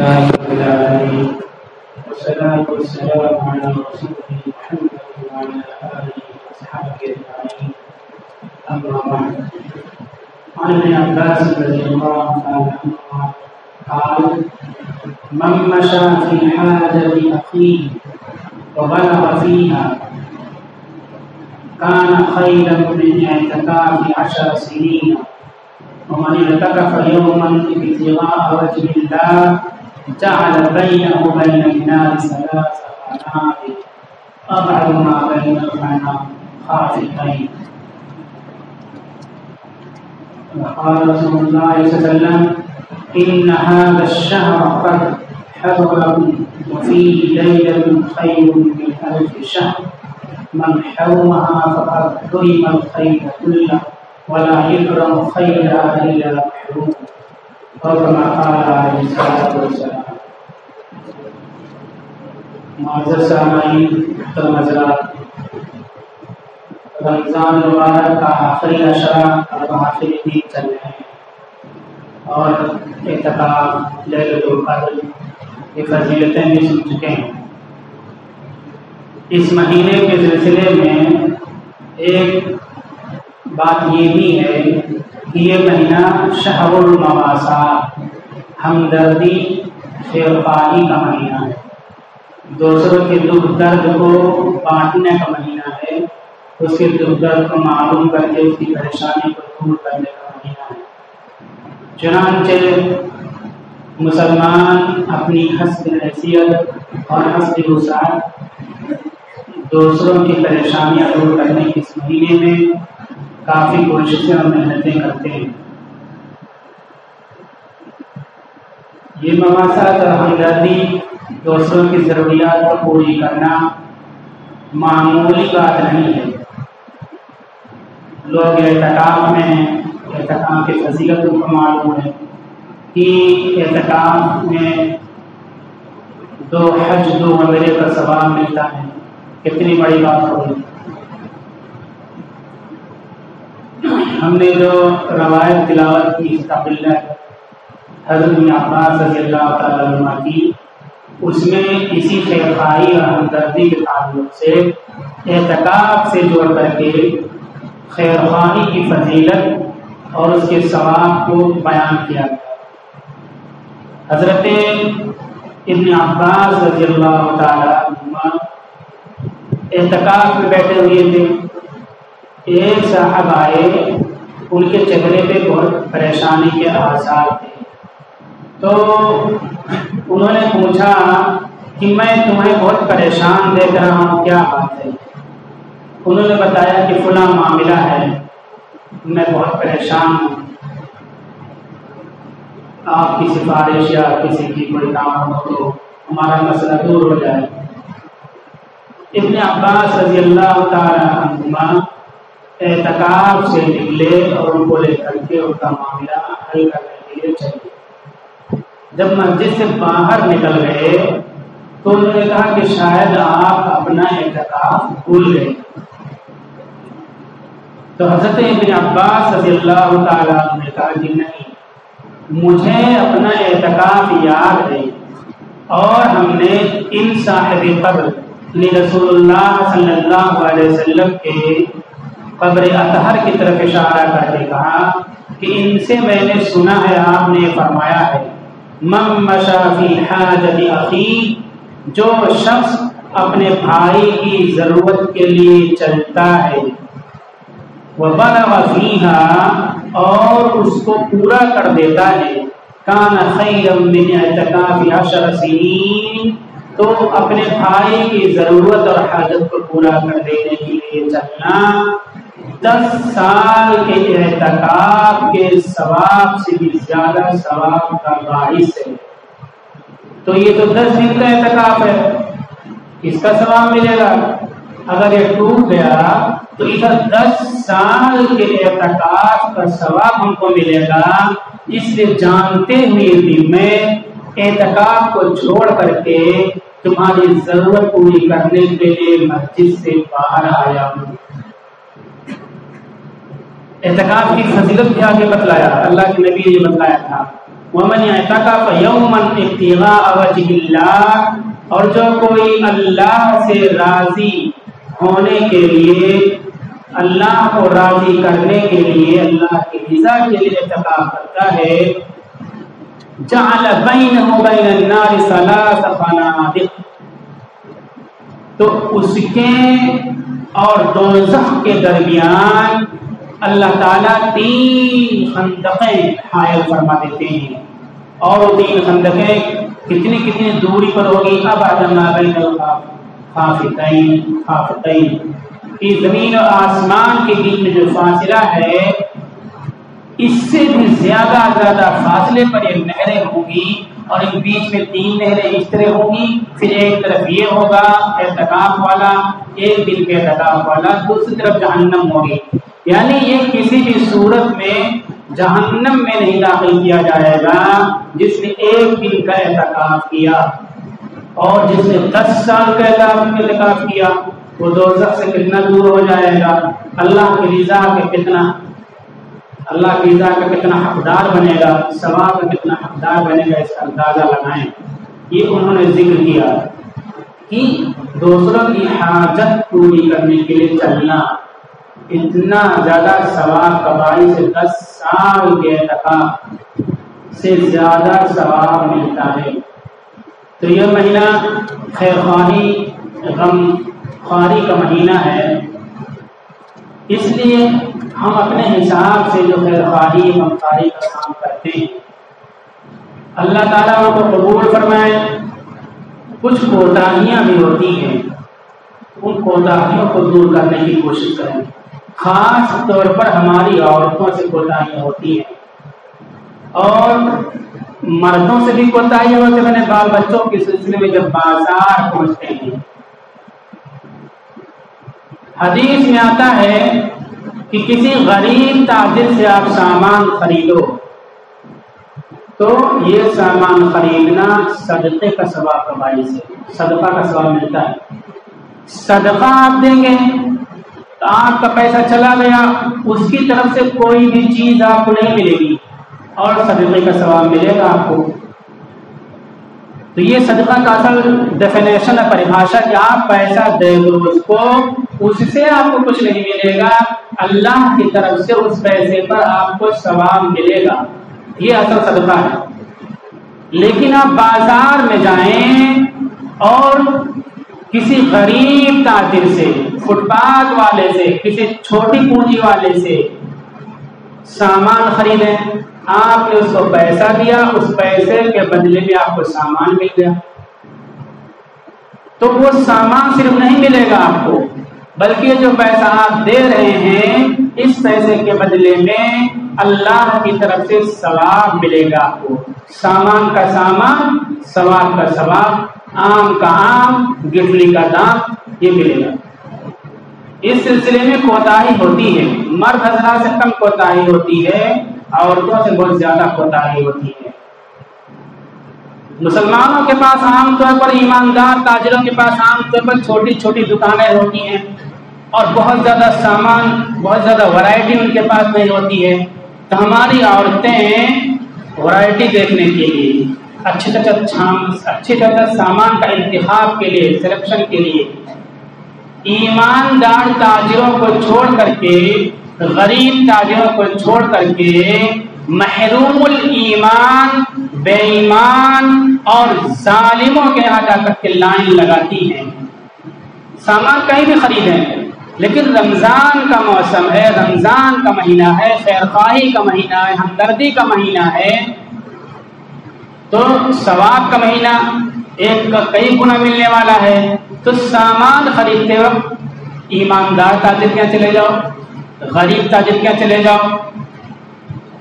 لله رب العالمين والصلاة والسلام على رسوله محمد وعلى آله وصحبه أجمعين. أما بعد، عن ابن عباس رضي الله عنهما قال: من مشى في حاجة أخيه وبلغ فيها كان خيرا من اعتكاف 10 سنين، ومن اعتكف يوما ابتغاء وجه الله جعل بينه وبين النار 3 قناديل أبعد ما بين الخافقين. وقال رسول الله صلى الله عليه وسلم: إن هذا الشهر قد حضركم وفيه ليلة خير من 1000 شهر، من حرمها فقد حرم الخير كله ولا يكرم خيرها إلا محروم، اور كما قال عليه الصلاة والسلام. معزز سامعین، محترم حضرات، رمضان المبارک کا آخری عشرہ اور آخری دن چل رہے ہیں، اور اعتکاف، لیلۃ القدر کی فضیلتیں بھی سن چکے ہیں. اس مہینے کے سلسلے میں ایک بات یہ بھی ہے کہ یہ مہینہ شہر المواساۃ، ہمدردی خیرخواہی کا مہینہ ہے، دوسروں کے دکھ درد کو بانٹنے کا مہینہ ہے، اس کے دکھ درد کو معلوم کر کے اس کی پریشانی کو دور کرنے کا مہینہ ہے. چنانچہ مسلمان اپنی حسب حیثیت اور حسب وسعت دوسروں کی پریشانیاں دور کرنے کے اس مہینے میں کافی کوششیں اور محنتیں کرتے ہیں. یہ مواصلات اور ہمدردی، دوسروں کی ضروریات کو پوری کرنا معمولی بات نہیں ہے. لوگ اعتکاف میں اعتکاف کی فضیلت کو معلوم ہے کہ اعتکاف میں 2 حج 2 عمرے کا ثواب ملتا ہے. کتنی بڑی بات ہوگی. ہم نے جو روایت تلاوت کی استقبال حضرت ابن عباس رضی اللہ تعالیٰ عنہ کی، اس میں اسی خیرخواہی اور ہمدردی کے تعلق سے اعتکاف سے جوڑ کر کے خیرخواہی کی فضیلت اور اس کے ثواب کو بیان کیا گیا. حضرت ابن عباس رضی اللہ تعالیٰ عنہ اعتکاف میں بیٹھے ہوئے تھے. ایک صاحب آئے، ان کے چہرے پہ بہت پریشانی کے آثار تھے، تو انہوں نے پوچھا کہ میں تمہیں بہت پریشان دیکھ رہا ہوں، کیا بات ہے؟ انہوں نے بتایا کہ فلاں معاملہ ہے، میں بہت پریشان ہوں، آپ کی سفارش یا کسی کی کوئی کام ہو تو ہمارا مسئلہ دور ہو جائے. ابن عباس رضی اللہ تعالیٰ عنہما اعتکاف سے نکلے اور ان کو لے کر کے ان کا معاملہ حل کرنے کے لیے چلے. جب مسجد سے باہر نکل گئے تو انہوں نے کہا کہ شاید آپ اپنا اعتکاف بھول گئے. تو حضرت ابن عباس رضی اللہ تعالیٰ عنہ نے کہا کہ نہیں، مجھے اپنا اعتکاف یاد ہے، اور ہم نے ان صاحب قبر رسول اللہ صلی اللہ علیہ وسلم کے قبر اطہر کی طرف اشارہ کر کے کہا کہ ان سے میں نے سنا ہے، آپ نے فرمایا ہے: من مشى في حاجة أخيه، جو شخص اپنے بھائی کی ضرورت کے لیے چلتا ہے، وبلغ فيها، اور اس کو پورا کر دیتا ہے، كان خيرا من اعتكاف 10 سنين، تو اپنے بھائی کی ضرورت اور حاجت کو پورا کر دینے کے لیے چلنا 10 سال کے اعتکاف کے ثواب سے بھی زیادہ ثواب کا باعث ہے. تو یہ تو 10 دن کا اعتکاف ہے، اس کا ثواب ملے گا. اگر یہ ٹوٹ گیا تو ادھر 10 سال کے اعتکاف کا ثواب ہم کو ملے گا. اس لیے جانتے ہوئے بھی میں اعتکاف کو چھوڑ کر کے تمہاری ضرورت پوری کرنے کے لیے مسجد سے باہر آیا ہوں. اعتکاف کی فضیلت بھی آگے بتلایا، اللہ کے نبی نے یہ بتلایا تھا، وَمَنْ اعْتَكَفَ يَوْمًا ابْتِغَاءَ وَجْهِ اللَّهِ، اور جو کوئی اللہ سے راضی ہونے کے لیے، اللہ کو راضی کرنے کے لیے، اللہ کی رضا کے لیے اعتکاف کرتا ہے، جعل بینہ بین النار ثلاث خنادق، تو اس کے اور دوزخ کے درمیان اللہ تعالیٰ 3 خندقیں حائل فرما دیتے ہیں، اور وہ 3 خندقیں کتنی کتنی دوری پر ہوگی، ابعد ما بین الخافتین، کہ زمین و آسمان کے بیچ میں جو فاصلہ ہے اس سے بھی زیادہ فاصلے پر یہ نہریں ہوں گی، اور ان بیچ میں 3 نہریں اس طرح ہوں گی، پھر ایک طرف یہ ہوگا اعتکاف والا، ایک دن کے اعتکاف والا، دوسری طرف جہنم ہوگی، یعنی یہ کسی بھی صورت میں جہنم میں نہیں داخل کیا جائے گا جس نے ایک دن کا اعتکاف کیا، اور جس نے 10 سال کا اعتکاف کیا وہ دوزخ سے کتنا دور ہو جائے گا، اللہ کی رضا کا کتنا حقدار بنے گا، ثواب کا کتنا حقدار بنے گا، اس کا اندازہ لگائیں۔ یہ انہوں نے ذکر کیا کہ دوسروں کی حاجت پوری کرنے کے لیے چلنا اتنا زیادہ ثواب کا باعث 10 سال کے اعتکاف سے زیادہ ثواب ملتا ہے۔ تو یہ مہینہ خیر خواہی، غم خواری کا مہینہ ہے، اس لیے ہم اپنے حساب سے جو خیر خواہی، غم خواری کا کام کرتے ہیں اللہ تعالیٰ ان کو قبول فرمائے۔ کچھ کوتاہیاں بھی ہوتی ہیں، ان کوتاہیوں کو دور کرنے کی کوشش کریں، خاص طور پر ہماری عورتوں سے کوتاہیاں ہوتی ہیں، اور مردوں سے بھی کوتاہیاں ہوتی ہیں، بال بچوں کے سلسلے میں جب بازار پہنچتے ہیں۔ حدیث میں آتا ہے کہ کسی غریب تاجر سے آپ سامان خریدو تو یہ سامان خریدنا صدقے کا ثواب کا باعث ہے، صدقہ کا ثواب ملتا ہے۔ صدقہ آپ دیں گے تو آپ کا پیسہ چلا گیا، اس کی طرف سے کوئی بھی چیز آپ کو نہیں ملے گی، اور صدقے کا ثواب ملے گا آپ کو۔ تو یہ صدقہ کا اصل ڈیفینیشن ہے، پریبھاشا، کہ آپ پیسہ دے دو اس کو، اس سے آپ کو کچھ نہیں ملے گا، اللہ کی طرف سے اس پیسے پر آپ کو ثواب ملے گا، یہ اصل صدقہ ہے۔ لیکن آپ بازار میں جائیں اور کسی غریب تاجر سے، فٹ پاتھ والے سے، کسی چھوٹی پونجی والے سے سامان خریدیں، آپ نے اس کو پیسہ دیا، اس پیسے کے بدلے میں آپ کو سامان مل گیا، تو وہ سامان صرف نہیں ملے گا آپ کو، بلکہ جو پیسہ آپ دے رہے ہیں اس پیسے کے بدلے میں اللہ کی طرف سے ثواب ملے گا آپ کو، سامان کا سامان، ثواب کا ثواب، آم کا آم، گٹھلی کا دام، یہ ملے گا۔ اس سلسلے میں کوتاہی ہوتی ہے، مرد حضرات سے کم کوتاہی ہوتی ہے، عورتوں سے بہت زیادہ کوتاہی ہوتی ہے۔ مسلمانوں کے پاس عام طور پر، ایماندار تاجروں کے پاس عام طور پر چھوٹی چھوٹی دکانیں ہوتی ہیں، اور بہت زیادہ سامان، بہت زیادہ ورائٹی ان کے پاس نہیں ہوتی ہے، تو ہماری عورتیں ورائٹی دیکھنے کے لیے، اچھی طرح سامان کا انتخاب کے لیے، سلیکشن کے لیے، ایماندار تاجروں کو چھوڑ کر کے، غریب تاجروں کو چھوڑ کر کے، محروم الایمان، بے ایمان اور ظالموں کے یہاں جا کر کے لائن لگاتی ہیں۔ سامان کہیں بھی خریدیں، لیکن رمضان کا موسم ہے، رمضان کا مہینہ ہے، خیر خواہی کا مہینہ ہے، ہمدردی کا مہینہ ہے، تو ثواب کا مہینہ، ایک کا کئی گنا ملنے والا ہے، تو سامان خریدتے وقت ایماندار تاجر کے یہاں چلے جاؤ، غریب تاجر کے یہاں چلے جاؤ،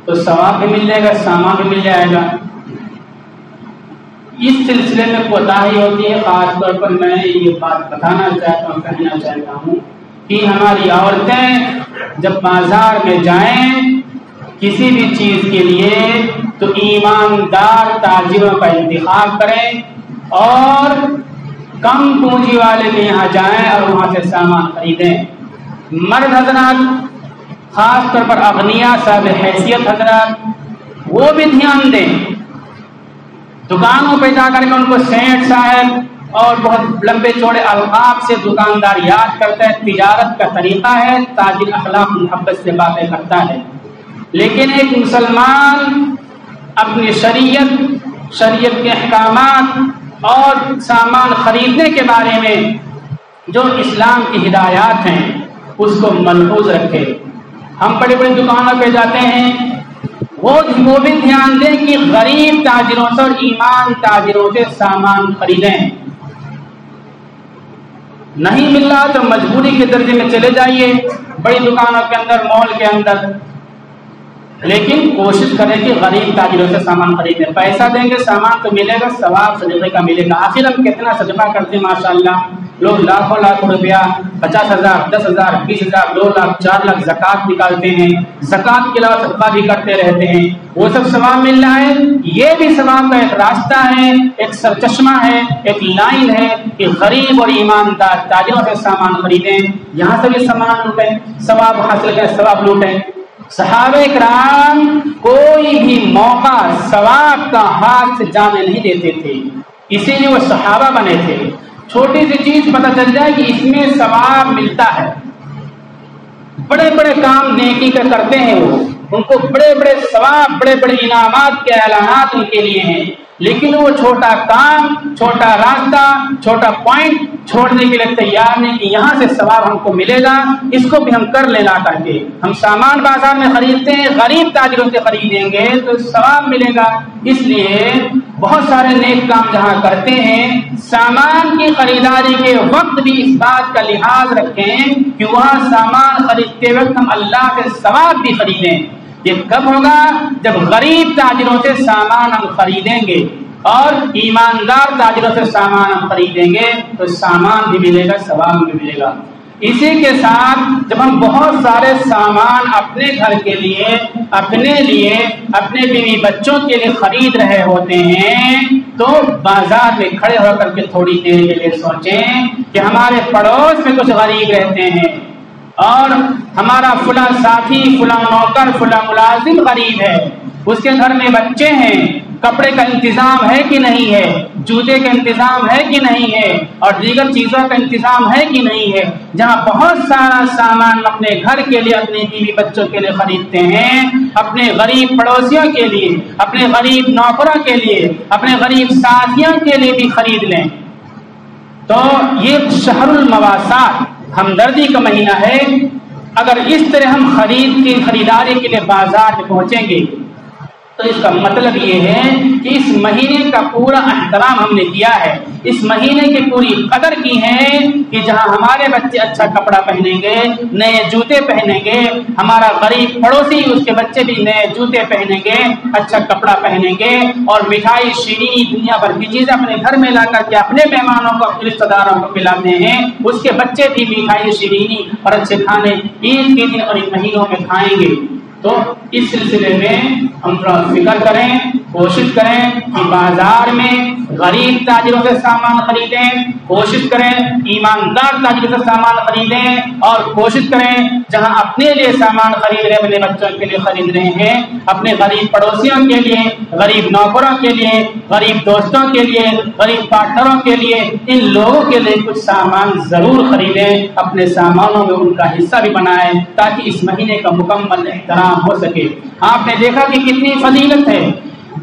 تو ثواب بھی مل جائے گا، سامان بھی مل جائے گا۔ اس سلسلے میں کوتاہی ہوتی ہے، خاص طور پر میں یہ بات بتانا چاہتا ہوں، کہنا چاہتا ہوں کہ ہماری عورتیں جب بازار میں جائیں کسی بھی چیز کے لیے تو ایماندار تاجروں کا انتخاب کریں، اور کم پونجی والے کے یہاں جائیں اور وہاں سے سامان خریدیں۔ مرد حضرات خاص طور پر اغنیا صاحب حیثیت حضرات وہ بھی دھیان دیں، دکانوں پہ جا کر کے ان کو سیٹ صاحب اور بہت لمبے چوڑے القاب سے دکاندار یاد کرتا ہے، تجارت کا طریقہ ہے، تاجر اخلاق محبت سے باتیں کرتا ہے، لیکن ایک مسلمان اپنی شریعت کے احکامات اور سامان خریدنے کے بارے میں جو اسلام کی ہدایات ہیں اس کو ملحوظ رکھے۔ ہم بڑی بڑی دکانوں پہ جاتے ہیں، وہ بھی دھیان دیں کہ غریب تاجروں سے اور ایمان تاجروں سے سامان خریدیں، نہیں مل رہا تو مجبوری کے درجے میں چلے جائیے بڑی دکانوں کے اندر، مال کے اندر، لیکن کوشش کریں کہ غریب تاجروں سے سامان خریدیں۔ پیسہ دیں گے سامان تو ملے گا، ثواب صدقے کا ملے گا۔ آخر ہم کتنا صدقہ کرتے ہیں ماشاءاللہ، لوگ لاکھوں لاکھ روپیہ 50,000 10,000 20,000 2 لاکھ 4 لاکھ زکوٰۃ نکالتے ہیں، زکوٰۃ کے علاوہ صدقہ بھی کرتے رہتے ہیں، وہ سب ثواب مل رہا ہے۔ یہ بھی ثواب کا ایک راستہ ہے، ایک سرچشمہ ہے، ایک لائن ہے کہ غریب اور ایماندار تاجروں سے سامان خریدیں، یہاں سے بھی سامان لوٹیں، ثواب حاصل کریں، ثواب لوٹیں۔ صحابہ کرام کوئی بھی موقع ثواب کا ہاتھ سے جانے نہیں دیتے تھے، اسی لیے وہ صحابہ بنے تھے۔ چھوٹی سی چیز پتہ چل جائے کہ اس میں ثواب ملتا ہے، بڑے بڑے کام نیکی کا کرتے ہیں وہ، ان کو بڑے بڑے ثواب، بڑے بڑے انعامات کے اعلانات ان کے لیے ہیں، لیکن وہ چھوٹا کام، چھوٹا راستہ، چھوٹا پوائنٹ چھوڑنے کے لیے تیار نہیں کہ یہاں سے ثواب ہم کو ملے گا، اس کو بھی ہم کر لے لا کر کے۔ ہم سامان بازار میں خریدتے ہیں، غریب تاجروں سے خریدیں گے تو ثواب ملے گا۔ اس لیے بہت سارے نیک کام جہاں کرتے ہیں، سامان کی خریداری کے وقت بھی اس بات کا لحاظ رکھیں کہ وہاں سامان خریدتے وقت ہم اللہ سے ثواب بھی خریدیں۔ یہ کب ہوگا؟ جب غریب تاجروں سے سامان ہم خریدیں گے اور ایماندار تاجروں سے سامان ہم خریدیں گے تو سامان بھی ملے گا، ثواب بھی ملے گا۔ اسی کے ساتھ جب ہم بہت سارے سامان اپنے گھر کے لیے، اپنے بیوی بچوں کے لیے خرید رہے ہوتے ہیں تو بازار میں کھڑے ہو کر کے تھوڑی دیر کے لیے سوچیں کہ ہمارے پڑوس میں کچھ غریب رہتے ہیں اور ہمارا فلاں ساتھی، فلاں نوکر، فلاں ملازم غریب ہے، اس کے گھر میں بچے ہیں، کپڑے کا انتظام ہے کہ نہیں ہے، جوتے کا انتظام ہے کہ نہیں ہے، اور دیگر چیزوں کا انتظام ہے کہ نہیں ہے۔ جہاں بہت سارا سامان اپنے گھر کے لیے، اپنے بیوی بچوں کے لیے خریدتے ہیں، اپنے غریب پڑوسیوں کے لیے، اپنے غریب نوکروں کے لیے، اپنے غریب ساتھیوں کے لیے بھی خرید لیں۔ تو یہ شہر المواسات، ہمدردی کا مہینہ ہے۔ اگر اس طرح ہم خریداری کے لیے بازار میں پہنچیں گے تو اس کا مطلب یہ ہے کہ اس مہینے کا پورا احترام ہم نے کیا ہے، اس مہینے کی پوری قدر کی ہے کہ جہاں ہمارے بچے اچھا کپڑا پہنیں گے، نئے جوتے پہنیں گے، ہمارا غریب پڑوسی اس کے بچے بھی نئے جوتے پہنیں گے، اچھا کپڑا پہنیں گے، اور مٹھائی شیرینی دنیا بھر کی چیزیں اپنے گھر میں لا کر کے اپنے مہمانوں کو، اپنے رشتہ داروں کو پلاتے ہیں، اس کے بچے بھی مٹھائی شیرینی اور اچھے کھانے عید کے دن اور ان مہینوں میں کھائیں گے۔ تو اس سلسلے میں ہم تھوڑا فکر کریں، کوشش کریں کہ بازار میں غریب تاجروں سے سامان خریدیں، کوشش کریں ایماندار تاجروں سے سامان خریدیں، اور کوشش کریں جہاں اپنے لیے سامان خرید رہے ہیں، اپنے بچوں کے لیے خرید رہے ہیں، اپنے غریب پڑوسیوں کے لیے، غریب نوکروں کے لیے، غریب دوستوں کے لیے، غریب پارٹنروں کے لیے، ان لوگوں کے لیے کچھ سامان ضرور خریدیں، اپنے سامانوں میں ان کا حصہ بھی بنائیں تاکہ اس مہینے کا مکمل احترام ہو سکے۔ آپ نے دیکھا کہ کتنی فضیلت ہے،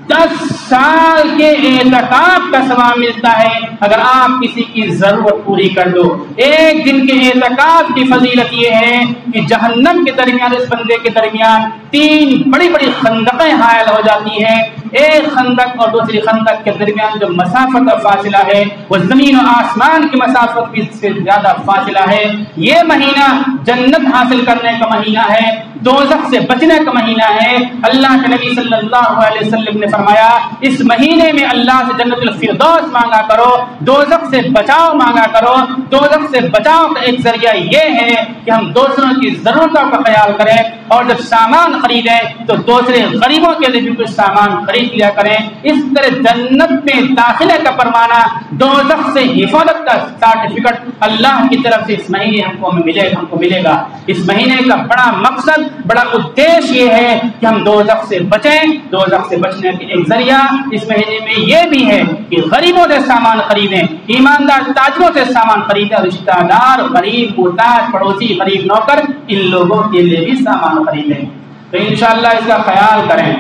10 سال کے اعتکاف کا ثواب ملتا ہے اگر آپ کسی کی ضرورت پوری کر دو۔ ایک دن کے اعتکاف کی فضیلت یہ ہے کہ جہنم کے درمیان، اس بندے کے درمیان 3 بڑی بڑی خندقیں حائل ہو جاتی ہیں۔ ایک خندق اور دوسری خندق کے درمیان جو مسافت اور فاصلہ ہے وہ زمین و آسمان کی مسافت سے زیادہ فاصلہ ہے۔ یہ مہینہ جنت حاصل کرنے کا مہینہ ہے، دوزخ سے بچنے کا مہینہ ہے۔ اللہ کے نبی صلی اللہ علیہ وسلم نے فرمایا اس مہینے میں اللہ سے جنت الفردوس مانگا کرو، دوزخ سے بچاؤ مانگا کرو۔ دوزخ سے بچاؤ کا ایک ذریعہ یہ ہے کہ ہم دوسروں کی ضرورتوں کا خیال کریں، اور جب سامان خریدیں تو دوسرے غریبوں کے لیے بھی کچھ سامان خرید لیا کریں۔ اس طرح جنت میں داخلے کا پروانہ، دوزخ سے حفاظت کا سرٹیفکیٹ اللہ کی طرف سے اس مہینے ہم کو ملے گا۔ اس مہینے کا بڑا مقصد، بڑا ادیش یہ ہے کہ ہم دوزخ سے بچیں۔ دوزخ سے بچنے کا ایک ذریعہ اس مہینے میں یہ بھی ہے کہ غریبوں سے سامان خریدیں، ایماندار تاجروں سے سامان خریدیں، رشتہ دار، غریب، محتاج، پڑوسی، غریب نوکر، ان لوگوں کے لیے بھی سامان خریدیں۔ تو انشاءاللہ اس کا خیال کریں،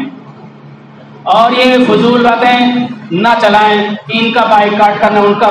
اور یہ فضول باتیں نہ چلائیں، ان کا بائیکاٹ کرنا، ان کا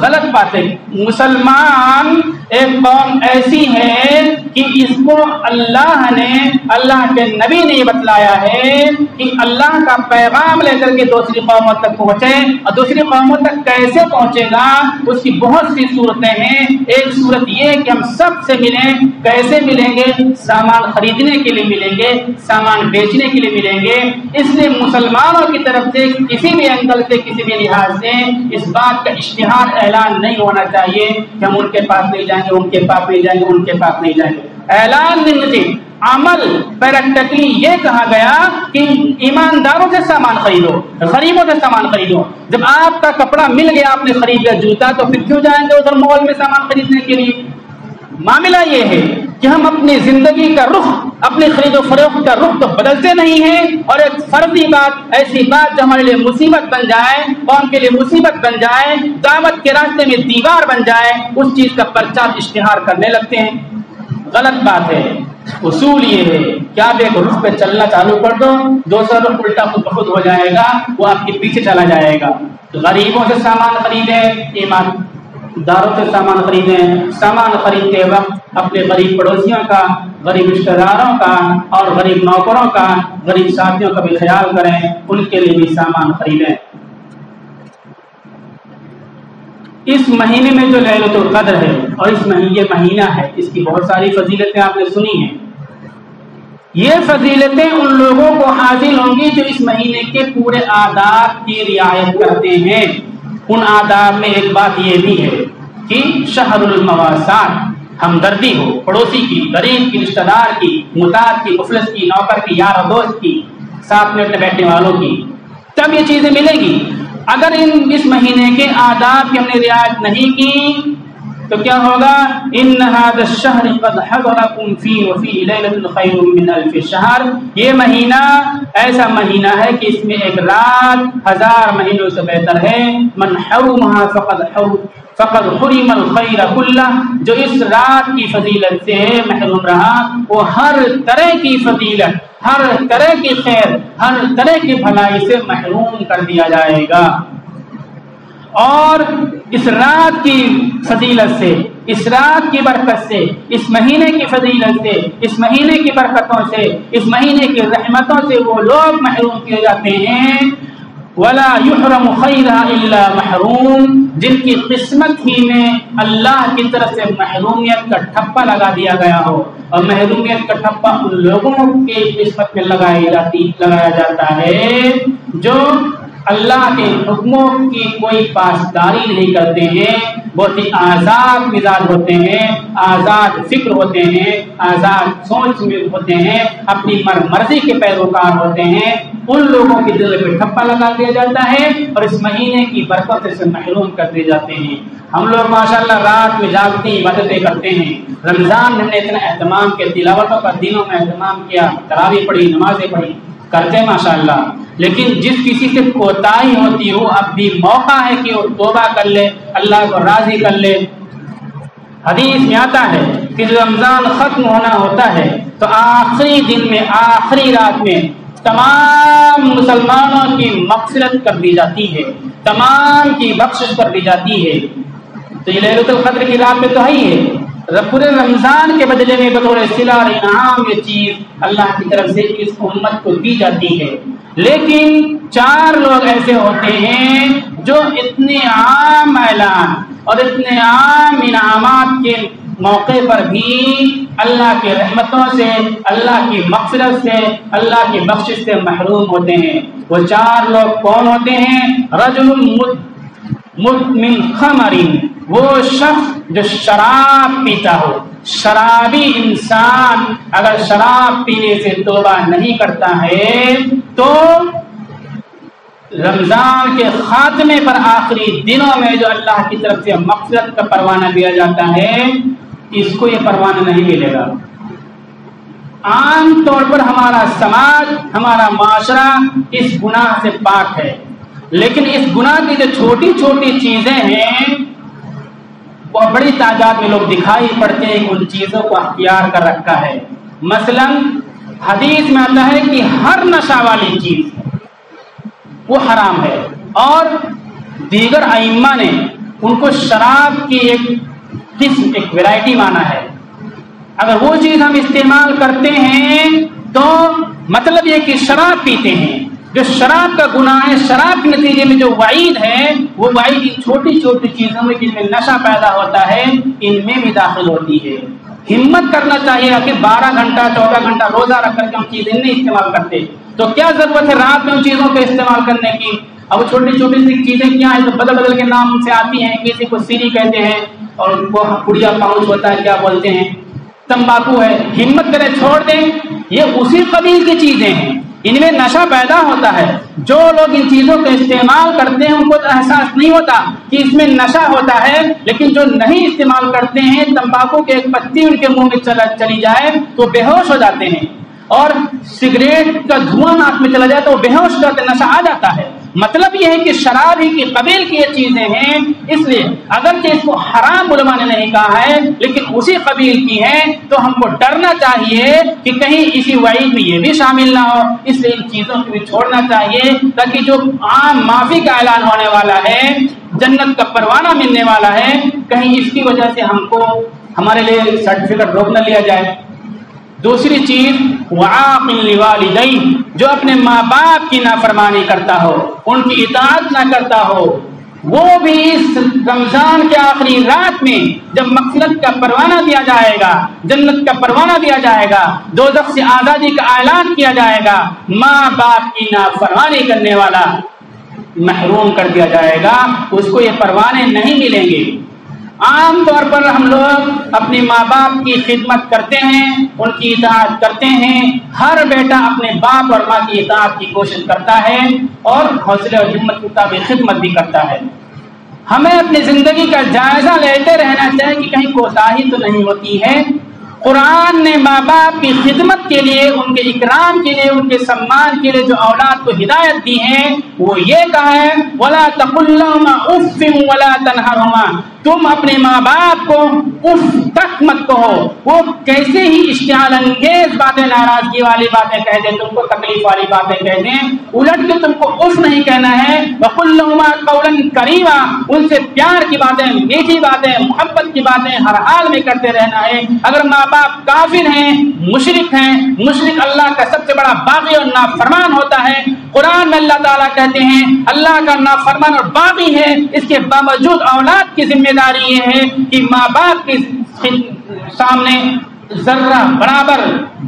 غلط باتیں۔ مسلمان ایک قوم ایسی ہے کہ اس کو اللہ کے نبی نے یہ بتلایا ہے کہ اللہ کا پیغام لے کر کے دوسری قوموں تک پہنچے، اور دوسری قوموں تک کیسے پہنچے گا اس کی بہت سی صورتیں ہیں۔ ایک صورت یہ کہ ہم سب سے ملیں، کیسے ملیں گے؟ سامان خریدنے کے لیے ملیں گے، سامان بیچنے کے لیے ملیں گے۔ اس لیے مسلمانوں کی طرف سے کسی بھی اینگل سے، کسی بھی لحاظ سے اس بات کا اشتہار اعلان نہیں ہونا چاہیے کہ ہم ان کے پاس نہیں جائیں گے، ان کے پاس نہیں جائیں گے، ان کے پاس نہیں جائیں گے۔ اعلان نہیں چاہیے، عمل پریکٹیکلی یہ کہا گیا کہ ایمانداروں سے سامان خریدو، غریبوں سے سامان خریدو۔ جب آپ کا کپڑا مل گیا، آپ نے خرید لیا جوتا، تو پھر کیوں جائیں گے ادھر مال میں سامان خریدنے کے لیے؟ معاملہ یہ ہے کہ ہم اپنی زندگی کا رخ، اپنی خرید و فروخت کا رخ تو بدلتے نہیں ہیں، اور ایک فرضی بات، ایسی بات جو ہمارے لیے مصیبت بن جائے، قوم کے لیے مصیبت بن جائے، دعوت کے راستے میں دیوار بن جائے، اس چیز کا پرچار اشتہار کرنے لگتے ہیں۔ غلط بات ہے۔ اصول یہ ہے کہ آپ ایک رخ پہ چلنا چالو کر دو، دوسرا رخ الٹا خود بخود ہو جائے گا، وہ آپ کے پیچھے چلا جائے گا۔ غریبوں سے سامان خریدیں، ایمانداروں سے سامان خریدیں۔ سامان خریدتے وقت اپنے غریب پڑوسیوں کا، غریب رشتہ داروں کا، اور غریب نوکروں کا، غریب ساتھیوں کا بھی خیال کریں، ان کے لیے بھی سامان خریدیں۔ اس مہینے میں جو لیلۃ القدر ہے، اور یہ مہینہ ہے، اس کی بہت ساری فضیلتیں آپ نے سنی ہیں۔ یہ فضیلتیں ان لوگوں کو حاصل ہوں گی جو اس مہینے کے پورے آداب کی رعایت کرتے ہیں۔ ان آداب میں ایک بات یہ بھی ہے کہ شہر المواسات، ہمدردی ہو، پڑوسی کی، غریب کی، رشتہ دار کی، محتاج کی، مفلس کی، نوکر کی، یار و دوست کی، ساتھ میں اپنے بیٹھنے والوں کی، تب یہ چیزیں ملیں گی۔ اگر اس مہینے کے آداب کی ہم نے رعایت نہیں کی تو کیا ہوگا؟ ان هذا الشهر قد حضركم فيه وفيه ليلة خير من الف شهر۔ یہ مہینہ ایسا مہینہ ہے کہ اس میں ایک رات 1000 مہینوں سے بہتر ہے۔ من حرمها فقد حرم الخير كله۔ جو اس رات کی فضیلت سے محروم رہا، وہ ہر طرح کی فضیلت، ہر طرح کی خیر، ہر طرح کی بھلائی سے محروم کر دیا جائے گا۔ اور اس رات کی فضیلت سے، اس رات کی برکت سے، اس مہینے کی فضیلت سے، اس مہینے کی برکتوں سے، اس مہینے کی رحمتوں سے وہ لوگ محروم کیے جاتے ہیں۔ وَلَا يُحْرَمُ خَيْرًا إِلَّا مَحْرُومٌ، جن کی قسمت ہی میں اللہ کی طرف سے محرومیت کا ٹھپا لگا دیا گیا ہو، اور محرومیت کا ٹھپا ان لوگوں کی قسمت میں لگایا جاتا ہے جو اللہ کے حکموں کی کوئی پاسداری نہیں کرتے ہیں، بہت ہی آزاد مزاج ہوتے ہیں، آزاد فکر ہوتے ہیں، آزاد سوچ میں ہوتے ہیں، اپنی مرضی کے پیروکار ہوتے ہیں۔ ان لوگوں کے دل پہ ٹھپا لگا دیا جاتا ہے اور اس مہینے کی برکت سے محروم کر دیے جاتے ہیں۔ ہم لوگ ماشاءاللہ رات میں جاگتی عبادتیں کرتے ہیں۔ رمضان میں ہم نے اتنا اہتمام کیا، تلاوتوں کا دنوں میں اہتمام کیا، تراویح پڑھی، نمازیں پڑھی، کرتے ماشاءاللہ، لیکن جس کسی سے کوتاہی ہوتی ہو، اب بھی موقع ہے کہ وہ توبہ کر لے، اللہ کو راضی کر لے۔ حدیث میں آتا ہے کہ جب رمضان ختم ہونا ہوتا ہے تو آخری دن میں، آخری رات میں تمام مسلمانوں کی مغفرت کر دی جاتی ہے، تمام کی بخشش کر دی جاتی ہے۔ تو یہ لیلۃ القدر کی رات میں تو ہے ہی ہے، پورے رمضان کے بدلے میں بطور صلہ اور انعام یہ چیز اللہ کی طرف سے اس امت کو دی جاتی ہے۔ لیکن 4 لوگ ایسے ہوتے ہیں جو اتنے عام اعلان اور اتنے عام انعامات کے موقع پر بھی اللہ کی رحمتوں سے، اللہ کی مغفرت سے، اللہ کی بخشش سے محروم ہوتے ہیں۔ وہ 4 لوگ کون ہوتے ہیں؟ رجل من خمرین، وہ شخص جو شراب پیتا ہو، شرابی انسان اگر شراب پینے سے توبہ نہیں کرتا ہے تو رمضان کے خاتمے پر آخری دنوں میں جو اللہ کی طرف سے مغفرت کا پروانہ دیا جاتا ہے، اس کو یہ پروانہ نہیں ملے گا۔ عام طور پر ہمارا سماج، ہمارا معاشرہ اس گناہ سے پاک ہے، لیکن اس گناہ کی جو چھوٹی چھوٹی چیزیں ہیں وہ بڑی تعداد میں لوگ دکھائی پڑتے ہیں کہ ان چیزوں کو اختیار کر رکھا ہے۔ مثلا حدیث میں آتا ہے کہ ہر نشہ والی چیز وہ حرام ہے، اور دیگر ائمہ نے ان کو شراب کی ایک قسم، ایک ویرائٹی مانا ہے۔ اگر وہ چیز ہم استعمال کرتے ہیں تو مطلب یہ کہ شراب پیتے ہیں، جو شراب کا گناہ ہے، شراب کے نتیجے میں جو وعید ہے وہ وعید ان چھوٹی چھوٹی چیزوں میں جن میں نشہ پیدا ہوتا ہے ان میں بھی داخل ہوتی ہے۔ ہمت کرنا چاہیے کہ 12 گھنٹہ 14 گھنٹہ روزہ رکھ کر کے ہم چیزیں نہیں استعمال کرتے، تو کیا ضرورت ہے رات میں ان چیزوں کو استعمال کرنے کی؟ اب چھوٹی چھوٹی سی چیزیں کیا ہیں تو بدل بدل کے نام سے آتی ہیں، کسی کو سیری کہتے ہیں اور وہ پڑیا پاؤچ ہوتا ہے، کیا بولتے ہیں، تمباکو ہے۔ ہمت کریں چھوڑ دیں، یہ اسی قبیل کی چیزیں ہیں، ان میں نشہ پیدا ہوتا ہے۔ جو لوگ ان چیزوں کا استعمال کرتے ہیں ان کو تو احساس نہیں ہوتا کہ اس میں نشہ ہوتا ہے، لیکن جو نہیں استعمال کرتے ہیں، تمباکو کے ایک پتی ان کے منہ میں چلی جائے تو بے ہوش ہو جاتے ہیں، اور سگریٹ کا دھواں ناک میں چلا جائے تو وہ بے ہوش ہو جاتے ہیں، نشہ آ جاتا ہے۔ مطلب یہ ہے کہ شراب ہی کی قبیل کی یہ چیزیں ہیں، اس لیے اگرچہ اس کو حرام علماء نے نہیں کہا ہے لیکن اسی قبیل کی ہیں، تو ہم کو ڈرنا چاہیے کہ کہیں اسی وعید میں یہ بھی شامل نہ ہو، اس لیے ان چیزوں کو بھی چھوڑنا چاہیے تاکہ جو عام معافی کا اعلان ہونے والا ہے، جنت کا پروانہ ملنے والا ہے، کہیں اس کی وجہ سے ہم کو ہمارے لیے سرٹیفکیٹ روک نہ لیا جائے۔ دوسری چیز وعاق لوالدیہ، جو اپنے ماں باپ کی نافرمانی کرتا ہو، ان کی اطاعت نہ کرتا ہو، وہ بھی اس رمضان کے آخری رات میں جب مغفرت کا پروانہ دیا جائے گا، جنت کا پروانہ دیا جائے گا، دوزخ سے آزادی کا اعلان کیا جائے گا، ماں باپ کی نافرمانی کرنے والا محروم کر دیا جائے گا، اس کو یہ پروانے نہیں ملیں گے۔ عام طور پر ہم لوگ اپنے ماں باپ کی خدمت کرتے ہیں، ان کی اطاعت کرتے ہیں، ہر بیٹا اپنے باپ اور ماں کی اطاعت کی کوشش کرتا ہے اور حوصلے اور ہمت کے مطابق خدمت بھی کرتا ہے۔ ہمیں اپنی زندگی کا جائزہ لیتے رہنا چاہیے کہ کہیں کوتاہی تو نہیں ہوتی ہے۔ قرآن نے ماں باپ کی خدمت کے لیے، ان کے اکرام کے لیے، ان کے سمان کے لیے جو اولاد کو ہدایت دی ہے وہ یہ کہا ہے وَلَا تَقُلْ لَهُمَا أُفٍّ وَلَا تَنْهَرْهُمَا، تم اپنے ماں باپ کو اف تک مت کہو، وہ کیسے ہی اشتعال انگیز باتیں، ناراضگی والی باتیں کہہ دیں، تم کو تکلیف والی باتیں کہہ دیں، الٹ کے تم کو اف نہیں کہنا ہے۔ وَقُلْ لَهُمَا قَوْلًا كَرِيمًا، ان سے پیار کی باتیں، میٹھی باتیں، محبت کی باتیں ہر حال میں کرتے رہنا ہے۔ اگر ماں باپ کافر ہیں، مشرک ہیں، مشرک اللہ کا سب سے بڑا باغی اور نافرمان ہوتا ہے۔ قرآن میں اللہ تعالیٰ کہتے ہیں اللہ کا نافرمان اور باغی ہے، اس کے باوجود اولاد کی ذمہ داری یہ ہے کہ ماں باپ کے سامنے ذرہ برابر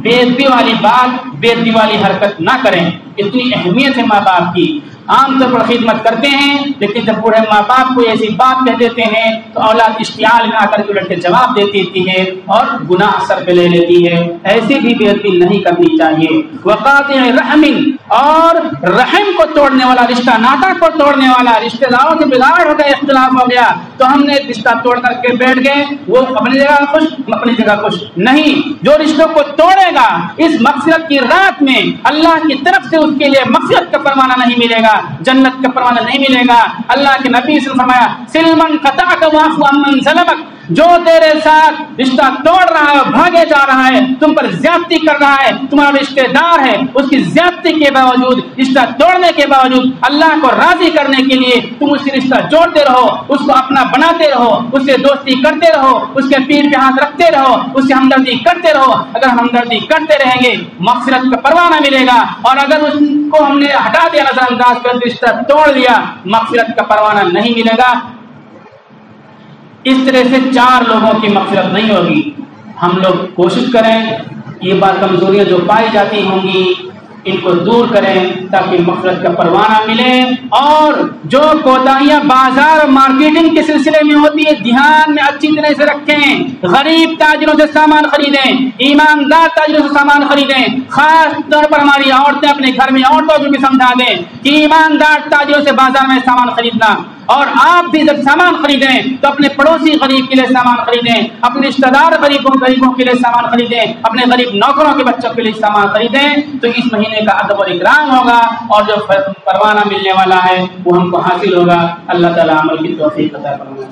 بے ادبی والی بات، بے ادبی والی حرکت نہ کریں۔ اتنی اہمیت ہے ماں باپ کی۔ عام طور پر خدمت کرتے ہیں لیکن جب بوڑھے ماں باپ کو ایسی بات کہہ دیتے ہیں تو اولاد اشتعال میں آ کر کے الٹ کے جواب دیتی ہے اور گناہ سر پہ لے لیتی ہے۔ ایسی بھی بے ادبی نہیں کرنی چاہیے۔ وقاطع رحم، اور رحم کو توڑنے والا، رشتہ ناتا کو توڑنے والا، رشتہ داروں سے بگاڑ ہو گیا، اختلاف ہو گیا تو ہم نے رشتہ توڑ کر کے بیٹھ گئے، وہ اپنی جگہ خوش، ہم اپنی جگہ خوش نہیں۔ جو رشتوں کو توڑے گا اس مغفرت کی رات میں اللہ کی طرف سے اس کے لیے مغفرت کا فرمانا نہیں ملے گا، جنت کا فرمانا نہیں ملے گا۔ اللہ کے نبی سے فرمایا سلمن قطعک واعف عمن ظلمک، جو تیرے ساتھ رشتہ توڑ رہا ہے، بھاگے جا رہا ہے، تم پر زیادتی کر رہا ہے، تمہارا رشتہ دار ہے، اس کی زیادتی کے باوجود، رشتہ توڑنے کے باوجود اللہ کو راضی کرنے کے لیے تم اس سے رشتہ جوڑتے رہو، اس کو اپنا بناتے رہو، اس سے دوستی کرتے رہو، اس کے پیٹھ پہ ہاتھ رکھتے رہو، اس سے ہمدردی کرتے رہو۔ اگر ہمدردی کرتے رہیں گے مغفرت کا پروانہ ملے گا، اور اگر اس کو ہم نے ہٹا دیا، نظر انداز کر رشتہ توڑ دیا، مغفرت کا پروانہ نہیں ملے گا۔ اس طرح سے 4 لوگوں کی مغفرت نہیں ہوگی۔ ہم لوگ کوشش کریں یہ بات، کمزوریاں جو پائی جاتی ہوں گی ان کو دور کریں تاکہ مغفرت کا پروانہ ملے، اور جو کوتاہیاں بازار اور مارکیٹنگ کے سلسلے میں ہوتی ہے دھیان میں اچھی طرح سے رکھیں، غریب تاجروں سے سامان خریدیں، ایماندار تاجروں سے سامان خریدیں، خاص طور پر ہماری عورتیں اپنے گھر میں عورتوں کو بھی سمجھا دیں کہ ایماندار تاجروں سے بازار میں سامان خریدنا، اور آپ بھی جب سامان خریدیں تو اپنے پڑوسی غریب کے لیے سامان خریدیں، اپنے رشتہ دار غریبوں کے لیے سامان خریدیں، اپنے غریب نوکروں کے بچوں کے لیے سامان خریدیں، تو اس مہینے کا ادب اور اکرام ہوگا، اور جو پروانہ ملنے والا ہے وہ ہم کو حاصل ہوگا۔ اللہ تعالیٰ عمل کی توفیق عطا فرمائے۔